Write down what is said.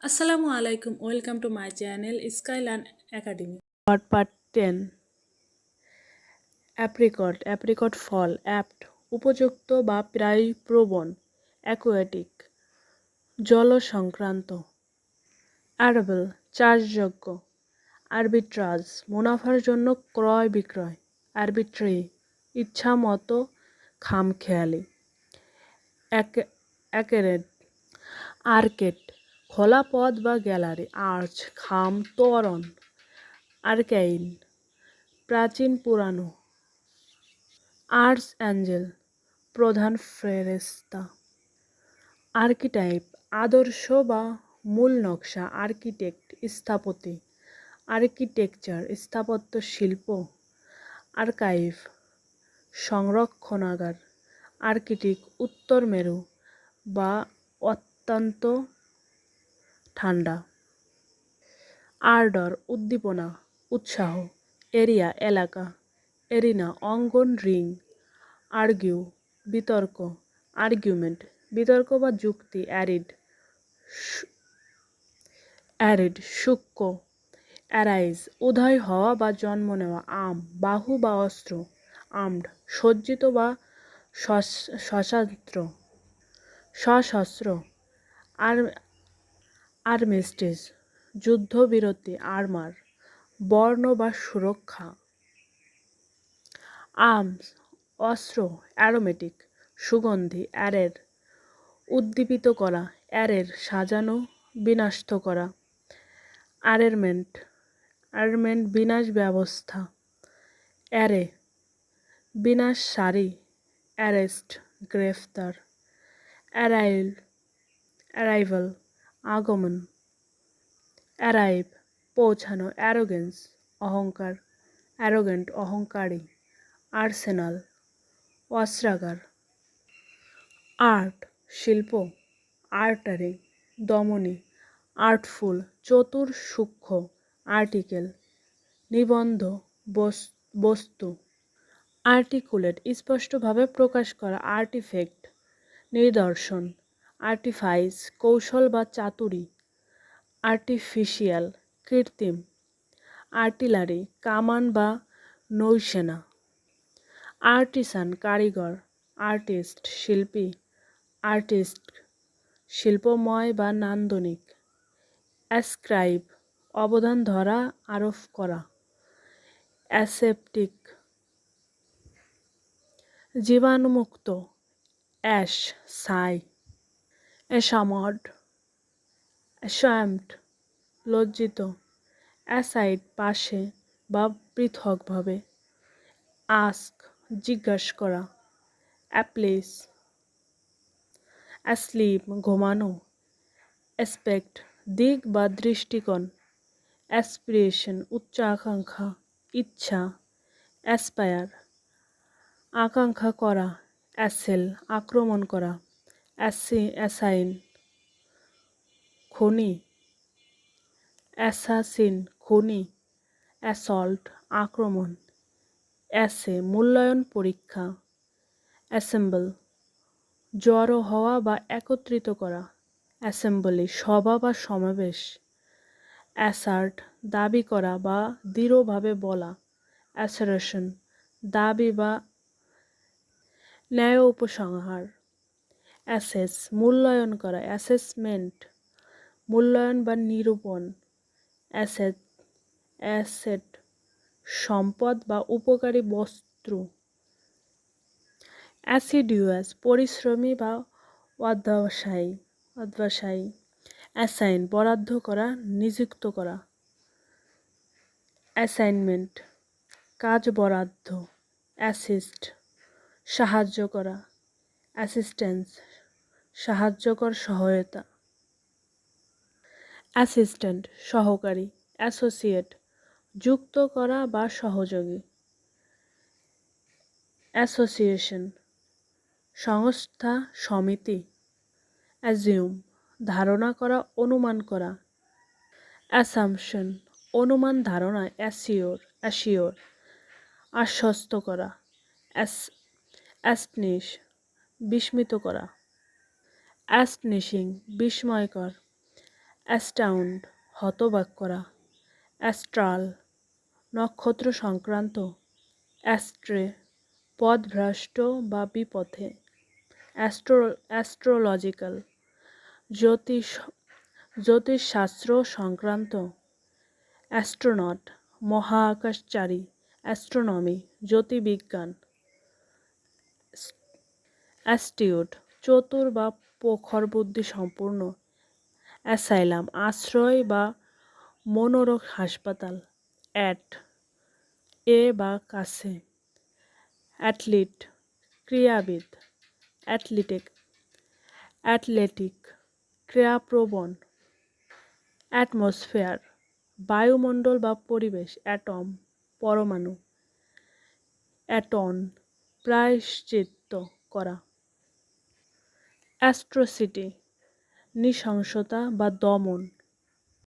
আসসালামু আলাইকুম, welcome to my channel Skylearn academy. Part 10 apricot ফল অ্যাপ্ট উপযুক্ত বা প্রায় প্রবণ অ্যাকুয়াটিক জল সংক্রান্ত অ্যাডাবল চাষযোগ্য আরবিট্রাজ মুনাফার জন্য ক্রয় বিক্রয় আরবিট্রি ইচ্ছা মতো খামখেয়ালি অ্যাকেরেড আর্কেড খোলা পথ বা গ্যালারি আর্চ খাম তোরণ আর্কাইন প্রাচীন পুরানো আর্চ অ্যাঞ্জেল প্রধান ফেরেশতা আর্কিটাইপ আদর্শ বা মূল নকশা আর্কিটেক্ট স্থপতি আর্কিটেকচার স্থাপত্য শিল্প আর্কাইভ সংরক্ষণাগার আর্কিটিক উত্তর মেরু বা অত্যন্ত ঠান্ডা আর্ডর উদ্দীপনা উৎসাহ এরিয়া এলাকা এরিনা অঙ্গন রিং আর্গিউ বিতর্ক আর্গুমেন্ট বিতর্ক বা যুক্তি অ্যারিড সূক্ষ্ম অ্যারাইজ উদয় হওয়া বা জন্ম নেওয়া বাহু বা অস্ত্র আর্মড সজ্জিত বা সশস্ত্র আর আর্মিস্টিস যুদ্ধবিরতি আর্মার বর্ণ বা সুরক্ষা আর্মস অস্ত্র অ্যারোমেটিক সুগন্ধি অ্যারের উদ্দীপিত করা অ্যারের সাজানো বিনষ্ট করা অ্যারেরমেন্ট বিনাশ ব্যবস্থা অ্যারে বিনাশ সারি অ্যারেস্ট গ্রেফতার অ্যারাইভাল আগমন অ্যারাইভ পৌঁছানো অ্যারোগেন্স অহংকার অ্যারোগেন্ট অহংকারী আর্সেনাল অস্ত্রাগার আর্ট শিল্প আর্টারি দমনী আর্টফুল চতুর সূক্ষ্ম আর্টিকেল নিবন্ধ বস্তু আর্টিকুলেট স্পষ্টভাবে প্রকাশ করা আর্টিফ্যাক্ট নিদর্শন আর্টিফাইস কৌশল বা চাতুরী আর্টিফিশিয়াল কৃত্রিম আর্টিলারি কামান বা নৌসেনা আর্টিসান কারিগর আর্টিস্ট শিল্পী আর্টিস্ট শিল্পময় বা নান্দনিক অ্যাসক্রাইব অবদান ধরা আরোপ করা অ্যাসেপটিক জীবাণুমুক্ত অ্যাশ সাই অ্যাসামড অ্যাশামড লজ্জিত অ্যাসাইড পাশে বা পৃথকভাবে আস্ক জিজ্ঞাসা করা অ্যাপ্লেস অ্যাসলিপ ঘুমানো অ্যাসপেক্ট দিক বা দৃষ্টিকোণ অ্যাসপিরেশন উচ্চ আকাঙ্ক্ষা ইচ্ছা অ্যাসপায়ার আকাঙ্ক্ষা করা অ্যাসেল আক্রমণ করা অ্যাসাইন খনি অ্যাসাসিন খুনি অ্যাসল্ট আক্রমণ অ্যাসে মূল্যায়ন পরীক্ষা অ্যাসেম্বল জড়ো হওয়া বা একত্রিত করা অ্যাসেম্বলি সভা বা সমাবেশ অ্যাসার্ট দাবি করা বা দৃঢ়ভাবে বলা অ্যাসারেশন দাবি বা ন্যায় উপসংহার অ্যাসেস মূল্যায়ন করা অ্যাসেসমেন্ট মূল্যায়ন বা নিরূপণ অ্যাসেট সম্পদ বা উপকারী বস্তু অ্যাসিডিউয়াস পরিশ্রমী বা অধ্যবসায়ী অ্যাসাইন বরাদ্দ করা নিযুক্ত করা অ্যাসাইনমেন্ট কাজ বরাদ্দ অ্যাসিস্ট সাহায্য করা অ্যাসিস্ট্যান্স সাহায্যকর সহায়তা অ্যাসিস্ট্যান্ট সহকারী অ্যাসোসিয়েট যুক্ত করা বা সহযোগী অ্যাসোসিয়েশন সংস্থা সমিতি অ্যাজিউম ধারণা করা অনুমান করা অ্যাসাম্পশন অনুমান ধারণা অ্যাসিওর আশ্বস্ত করা অ্যাস্টনিশ বিস্মিত করা অ্যাস্টনিশিং বিস্ময়কর অ্যাস্টাউন্ড হতবাক করা, অ্যাস্ট্রাল নক্ষত্র সংক্রান্ত, অ্যাস্ট্রে পথভ্রষ্ট বা বিপথে, অ্যাস্ট্রোলজিক্যাল জ্যোতিষ জ্যোতিষশাস্ত্র সংক্রান্ত, অ্যাস্ট্রোনট মহাকাশচারী, অ্যাস্ট্রোনমি জ্যোতির্বিজ্ঞান, অ্যাস্টিউট চতুর বা প্রখর বুদ্ধি সম্পূর্ণ, অ্যাসাইলাম আশ্রয় বা মনোরোগ হাসপাতাল, অ্যাট এ বা কাছে, অ্যাথলিট ক্রীড়াবিদ, অ্যাথলেটিক ক্রীড়াপ্রবণ, অ্যাটমসফেয়ার বায়ুমণ্ডল বা পরিবেশ, অ্যাটম পরমাণু, অ্যাটন প্রায়শ্চিত্ত করা, অ্যাট্রোসিটি নৃশংসতা বা দমন,